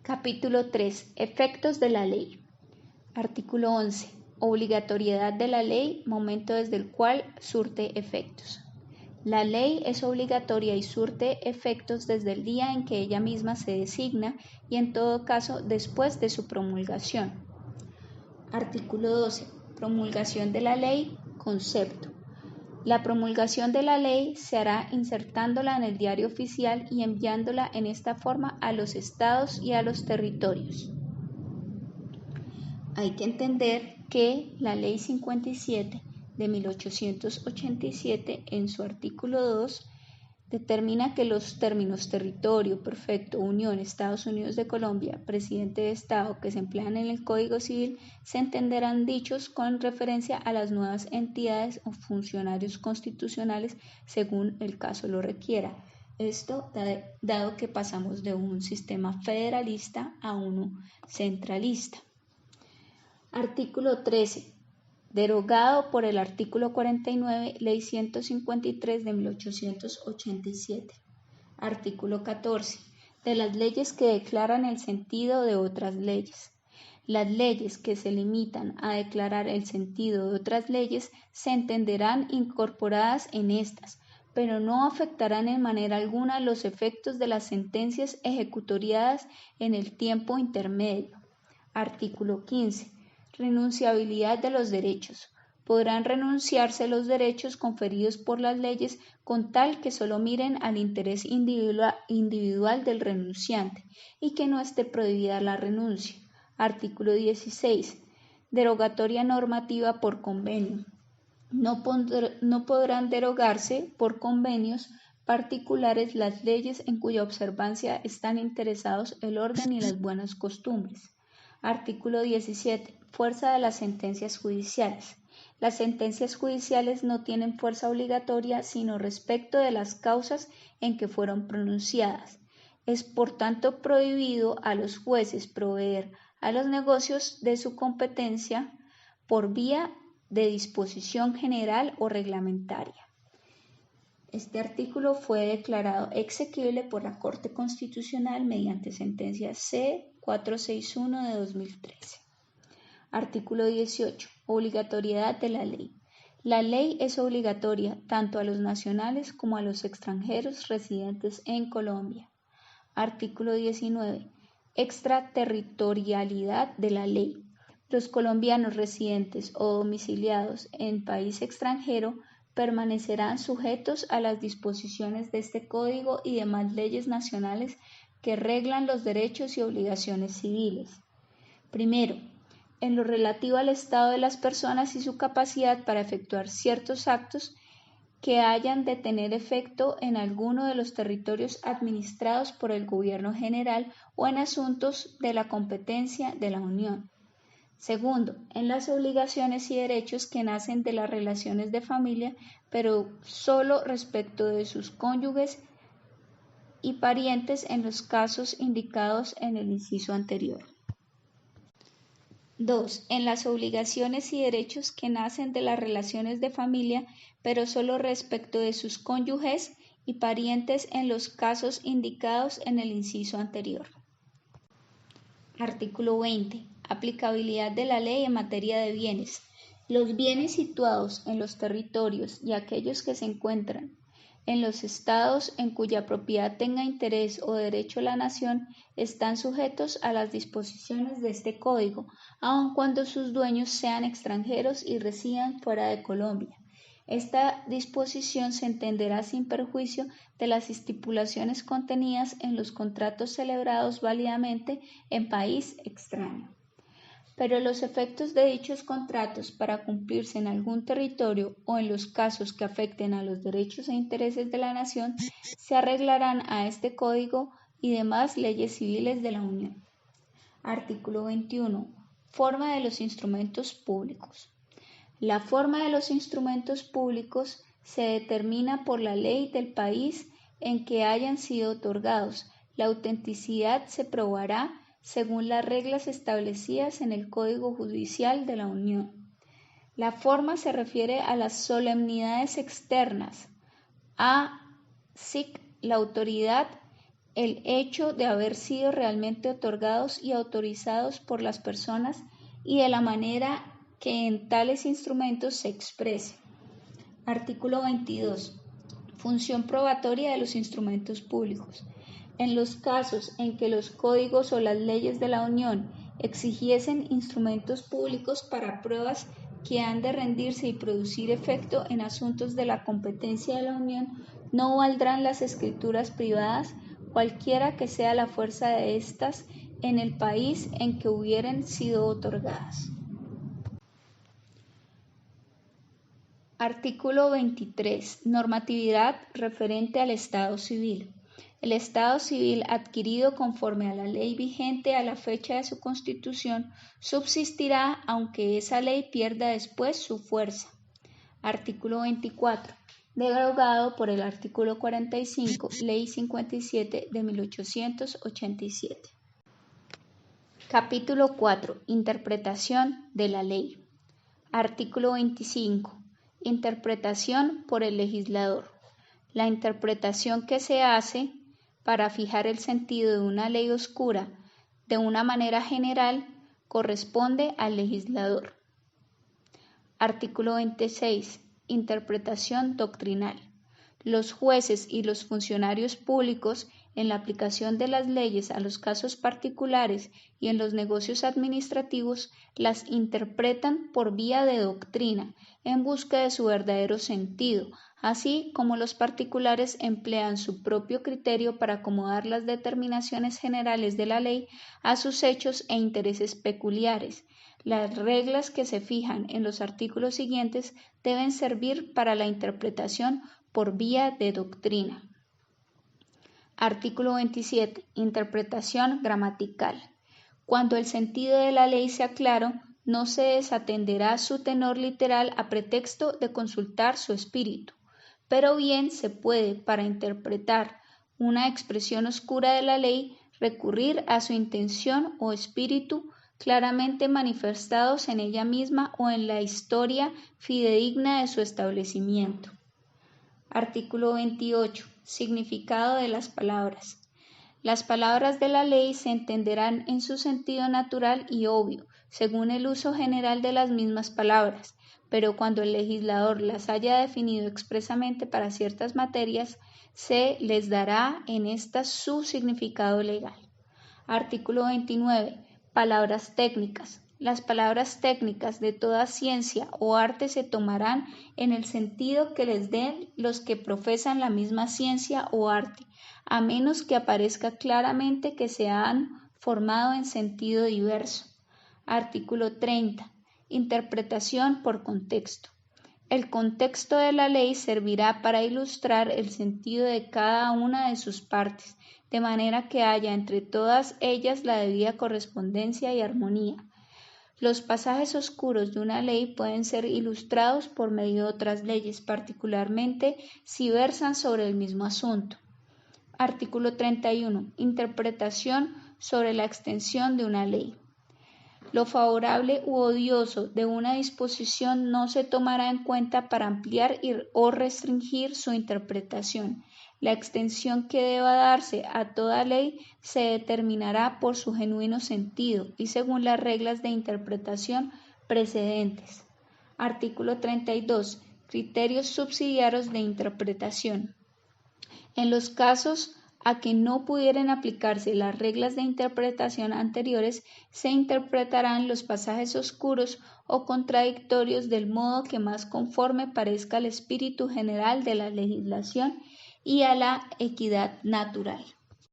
Capítulo 3. Efectos de la ley. Artículo 11. Obligatoriedad de la ley, momento desde el cual surte efectos. La ley es obligatoria y surte efectos desde el día en que ella misma se designa y en todo caso después de su promulgación. Artículo 12. Promulgación de la ley, concepto. La promulgación de la ley se hará insertándola en el diario oficial y enviándola en esta forma a los estados y a los territorios. Hay que entender que la Ley 57 de 1887, en su artículo 2, determina que los términos territorio, perfecto, Unión, Estados Unidos de Colombia, presidente de Estado que se emplean en el Código Civil se entenderán dichos con referencia a las nuevas entidades o funcionarios constitucionales según el caso lo requiera. Esto dado que pasamos de un sistema federalista a uno centralista. Artículo 13. Derogado por el artículo 49, Ley 153 de 1887. Artículo 14. De las leyes que declaran el sentido de otras leyes. Las leyes que se limitan a declarar el sentido de otras leyes se entenderán incorporadas en estas, pero no afectarán en manera alguna los efectos de las sentencias ejecutoriadas en el tiempo intermedio. Artículo 15. Renunciabilidad de los derechos. Podrán renunciarse los derechos conferidos por las leyes con tal que solo miren al interés individual del renunciante y que no esté prohibida la renuncia. Artículo 16. Derogatoria normativa por convenio. No podrán derogarse por convenios particulares las leyes en cuya observancia están interesados el orden y las buenas costumbres. Artículo 17. Fuerza de las sentencias judiciales. Las sentencias judiciales no tienen fuerza obligatoria sino respecto de las causas en que fueron pronunciadas. Es por tanto prohibido a los jueces proveer a los negocios de su competencia por vía de disposición general o reglamentaria. Este artículo fue declarado exequible por la Corte Constitucional mediante sentencia C-461 de 2013. Artículo 18. Obligatoriedad de la ley. La ley es obligatoria tanto a los nacionales como a los extranjeros residentes en Colombia. Artículo 19. Extraterritorialidad de la ley. Los colombianos residentes o domiciliados en país extranjero permanecerán sujetos a las disposiciones de este Código y demás leyes nacionales que reglan los derechos y obligaciones civiles. Primero, en lo relativo al estado de las personas y su capacidad para efectuar ciertos actos que hayan de tener efecto en alguno de los territorios administrados por el Gobierno General o en asuntos de la competencia de la Unión. Segundo, en las obligaciones y derechos que nacen de las relaciones de familia, pero solo respecto de sus cónyuges y parientes en los casos indicados en el inciso anterior. 2. En las obligaciones y derechos que nacen de las relaciones de familia, pero solo respecto de sus cónyuges y parientes en los casos indicados en el inciso anterior. Artículo 20. Aplicabilidad de la ley en materia de bienes. Los bienes situados en los territorios y aquellos que se encuentran en los estados en cuya propiedad tenga interés o derecho la nación están sujetos a las disposiciones de este Código, aun cuando sus dueños sean extranjeros y residan fuera de Colombia. Esta disposición se entenderá sin perjuicio de las estipulaciones contenidas en los contratos celebrados válidamente en país extraño. Pero los efectos de dichos contratos para cumplirse en algún territorio o en los casos que afecten a los derechos e intereses de la nación se arreglarán a este Código y demás leyes civiles de la Unión. Artículo 21. Forma de los instrumentos públicos. La forma de los instrumentos públicos se determina por la ley del país en que hayan sido otorgados. La autenticidad se probará según las reglas establecidas en el Código Judicial de la Unión. La forma se refiere a las solemnidades externas, a SIC, la autoridad el hecho de haber sido realmente otorgados y autorizados por las personas y de la manera que en tales instrumentos se exprese. Artículo 22. Función probatoria de los instrumentos públicos. En los casos en que los códigos o las leyes de la Unión exigiesen instrumentos públicos para pruebas que han de rendirse y producir efecto en asuntos de la competencia de la Unión, no valdrán las escrituras privadas, cualquiera que sea la fuerza de éstas, en el país en que hubieren sido otorgadas. Artículo 23. Normatividad referente al Estado civil. El Estado civil adquirido conforme a la ley vigente a la fecha de su constitución subsistirá aunque esa ley pierda después su fuerza. Artículo 24. Derogado por el artículo 45, Ley 57 de 1887. Capítulo 4. Interpretación de la ley. Artículo 25. Interpretación por el legislador. La interpretación que se hace para fijar el sentido de una ley oscura de una manera general corresponde al legislador. Artículo 26. Interpretación doctrinal. Los jueces y los funcionarios públicos, en la aplicación de las leyes a los casos particulares y en los negocios administrativos, las interpretan por vía de doctrina, en busca de su verdadero sentido, así como los particulares emplean su propio criterio para acomodar las determinaciones generales de la ley a sus hechos e intereses peculiares. Las reglas que se fijan en los artículos siguientes deben servir para la interpretación por vía de doctrina. Artículo 27. Interpretación gramatical. Cuando el sentido de la ley sea claro, no se desatenderá su tenor literal a pretexto de consultar su espíritu, pero bien se puede, para interpretar una expresión oscura de la ley, recurrir a su intención o espíritu claramente manifestados en ella misma o en la historia fidedigna de su establecimiento. Artículo 28. Significado de las palabras. Las palabras de la ley se entenderán en su sentido natural y obvio, según el uso general de las mismas palabras, pero cuando el legislador las haya definido expresamente para ciertas materias, se les dará en estas su significado legal. Artículo 29. Palabras técnicas. Las palabras técnicas de toda ciencia o arte se tomarán en el sentido que les den los que profesan la misma ciencia o arte, a menos que aparezca claramente que se han formado en sentido diverso. Artículo 30. Interpretación por contexto. El contexto de la ley servirá para ilustrar el sentido de cada una de sus partes, de manera que haya entre todas ellas la debida correspondencia y armonía. Los pasajes oscuros de una ley pueden ser ilustrados por medio de otras leyes, particularmente si versan sobre el mismo asunto. Artículo 31. Interpretación sobre la extensión de una ley. Lo favorable u odioso de una disposición no se tomará en cuenta para ampliar o restringir su interpretación. La extensión que deba darse a toda ley se determinará por su genuino sentido y según las reglas de interpretación precedentes. Artículo 32. Criterios subsidiarios de interpretación. En los casos a que no pudieran aplicarse las reglas de interpretación anteriores, se interpretarán los pasajes oscuros o contradictorios del modo que más conforme parezca al espíritu general de la legislación y a la equidad natural.